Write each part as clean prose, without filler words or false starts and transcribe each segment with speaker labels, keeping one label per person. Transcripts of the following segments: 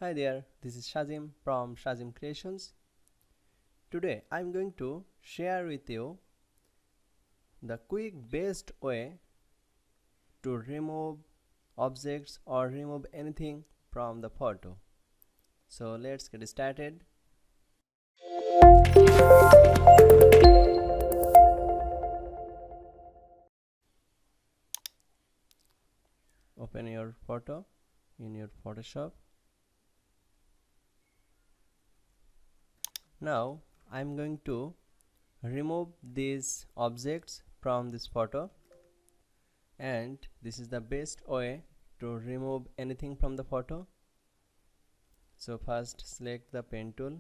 Speaker 1: Hi there, this is Shazim from Shazim Creations. Today I am going to share with you the quick best way to remove objects or remove anything from the photo. So let's get started. Open your photo in your Photoshop. Now I am going to remove these objects from this photo, and this is the best way to remove anything from the photo. So first select the pen tool.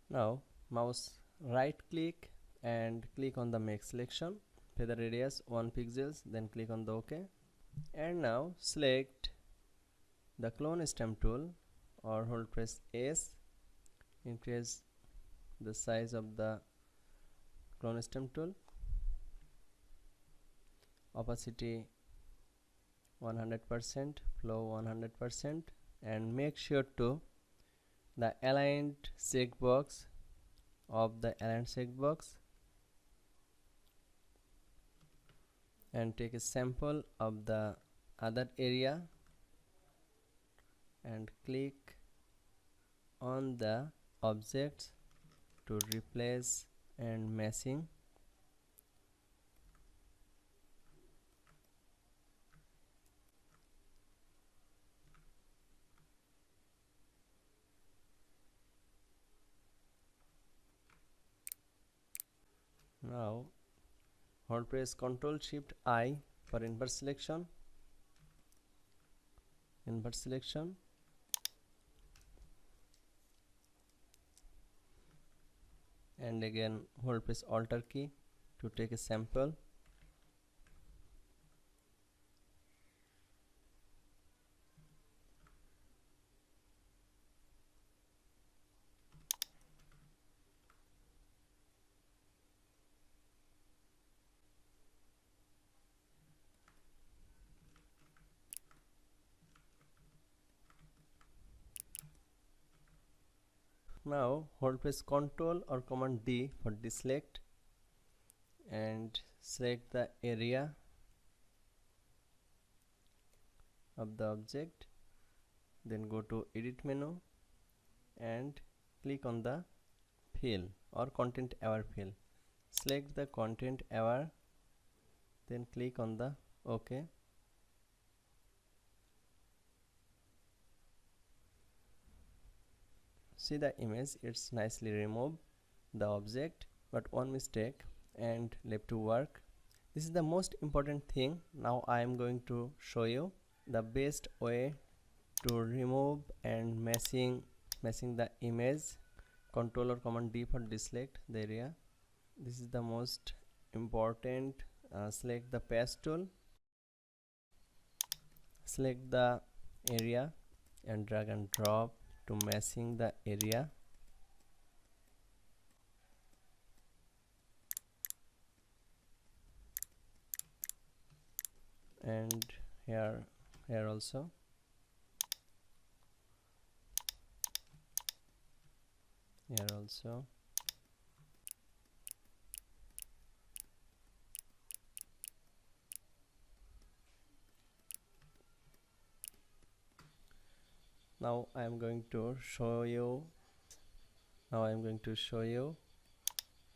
Speaker 1: Now mouse right click and click on the make selection, feather radius 1 pixels, then click on the OK, and now select the clone stem tool or hold press S, increase the size of the clone stem tool, opacity 100%, flow 100%, and make sure to the aligned checkbox of the aligned checkbox, and take a sample of the other area and click on the objects to replace and matching. Now hold press Ctrl Shift I for invert selection, and again hold press Alt key to take a sample. Now hold press Ctrl or Command D for deselect and select the area of the object, then go to edit menu and click on the fill or content aware fill. Select the content aware, then click on the OK. See the image, it's nicely removed the object, but one mistake and left to work. This is the most important thing. Now I am going to show you the best way to remove and matching the image. Control or Command D for deselect the area. This is the most important. Select the patch tool, select the area and drag and drop to matching the area. And here also. Here also. Now I am going to show you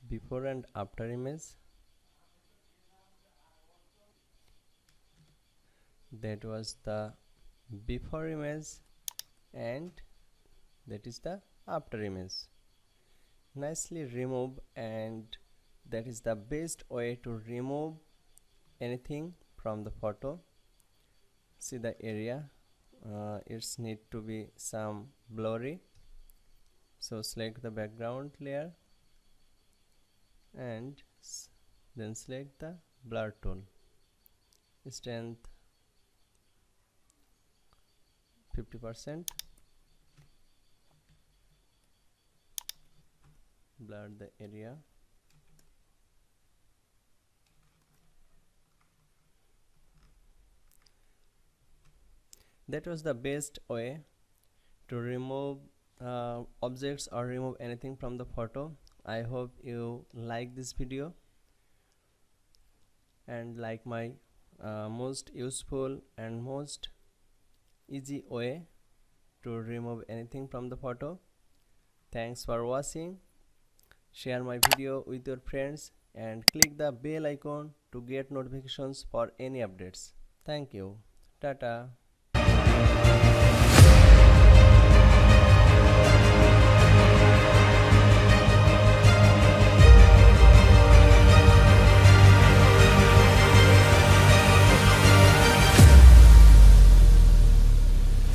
Speaker 1: before and after image. That was the before image and that is the after image. Nicely remove, and that is the best way to remove anything from the photo. See the area, it's need to be some blurry, so select the background layer and then select the blur tool, strength 50%, blur the area. That was the best way to remove objects or remove anything from the photo. I hope you like this video and like my most useful and most easy way to remove anything from the photo. Thanks for watching. Share my video with your friends and click the bell icon to get notifications for any updates. Thank you. Tata.